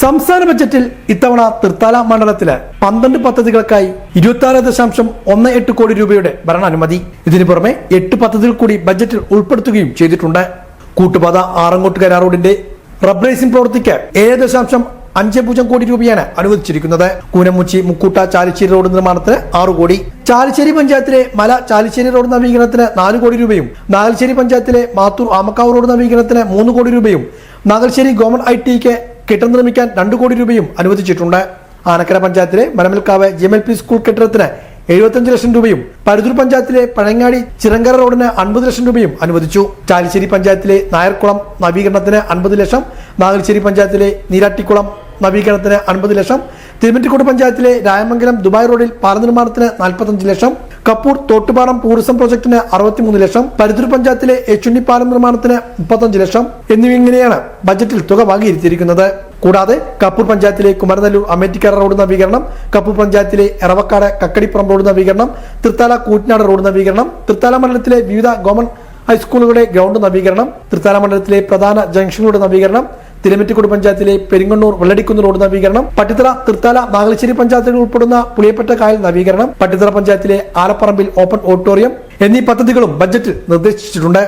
സംസ്ഥാന ബജറ്റിൽ ഇത്തവണ തൃത്താല മണ്ഡലത്തില് 12 പദ്ധതികൾക്കായി 26.18 കോടി രൂപയുടെ ഭരണാനുമതി. ഇതിനു പുറമെ 8 പദ്ധതികൾ കൂടി ബജറ്റിൽ ഉൾപ്പെടുത്തുകയും ചെയ്തിട്ടുണ്ട്. കൂട്ടുപാത ആറങ്ങോട്ടുകര റോഡിന്റെ റബ്ബറൈസിംഗ് പ്രവൃത്തിക്ക് 7.50 കോടി രൂപയാണ് അനുവദിച്ചിരിക്കുന്നത്. കൂനമുച്ചി മുക്കൂട്ട ചാലിശ്ശേരി റോഡ് നിർമ്മാണത്തിന് 6 കോടി, ചാലിശ്ശേരി പഞ്ചായത്തിലെ മല ചാലിശ്ശേരി റോഡ് നവീകരണത്തിന് 4 കോടി രൂപയും, നാഗൽശ്ശേരി പഞ്ചായത്തിലെ മാത്തൂർ ആമക്കാവ് റോഡ് നവീകരണത്തിന് 3 കോടി രൂപയും, നാഗൽശ്ശേരി ഗവൺമെന്റ് ITക്ക് കെട്ടിടം നിർമ്മിക്കാൻ 2 കോടി രൂപയും അനുവദിച്ചിട്ടുണ്ട്. ആനക്കര പഞ്ചായത്തിലെ മലമൽക്കാവ് GMLP സ്കൂൾ കെട്ടിടത്തിന് 75 ലക്ഷം രൂപയും, പരുതൂർ പഞ്ചായത്തിലെ പഴങ്ങാടി ചിറങ്കര റോഡിന് 50 ലക്ഷം രൂപയും അനുവദിച്ചു. ചാലിശ്ശേരി പഞ്ചായത്തിലെ നായർകുളം നവീകരണത്തിന് 50 ലക്ഷം, നാഗൽശ്ശേരി പഞ്ചായത്തിലെ നീരാട്ടിക്കുളം നവീകരണത്തിന് 50 ലക്ഷം, തിരുമറ്റിക്കോട് പഞ്ചായത്തിലെ രായമംഗലം ദുബായ് റോഡിൽ പാല നിർമ്മാണത്തിന് 45 ലക്ഷം, കപ്പൂർ തോട്ടുപാടം ടൂറിസം പ്രോജക്ടിന് 63 ലക്ഷം, പരുത്തൂർ പഞ്ചായത്തിലെ എച്ചുണ്ണി പാലം നിർമ്മാണത്തിന് 35 ലക്ഷം എന്നിങ്ങനെയാണ് ബജറ്റിൽ തുക വകയിരുത്തിയിരിക്കുന്നത്. കൂടാതെ കപ്പൂർ പഞ്ചായത്തിലെ കുമരനെല്ലൂർ അമേറ്റിക്കര റോഡ് നവീകരണം, കപ്പൂർ പഞ്ചായത്തിലെ എറവക്കാട് കക്കടിപ്പുറം റോഡ് നവീകരണം, തൃത്താല കൂറ്റനാട് റോഡ് നവീകരണം, തൃത്താല മണ്ഡലത്തിലെ വിവിധ ഗവൺമെന്റ് ഹൈസ്കൂളുകളുടെ ഗ്രൗണ്ട് നവീകരണം, തൃത്താല മണ്ഡലത്തിലെ പ്രധാന ജംഗ്ഷനുകളുടെ നവീകരണം, തിരുമറ്റിക്കോട് പഞ്ചായത്തിലെ പെരിങ്ങണ്ണൂർ വെള്ളടിക്കുന്ന് റോഡ് നവീകരണം, പട്ടിത്തറ തൃത്താല നാഗലശ്ശേരി പഞ്ചായത്തുകൾ ഉൾപ്പെടുന്ന പുളിയപ്പറ്റ കായൽ നവീകരണം, പട്ടിത്തറ പഞ്ചായത്തിലെ ആലപ്പറമ്പിൽ ഓപ്പൺ ഓഡിറ്റോറിയം എന്നീ പദ്ധതികളും ബജറ്റിൽ നിർദ്ദേശിച്ചിട്ടുണ്ട്.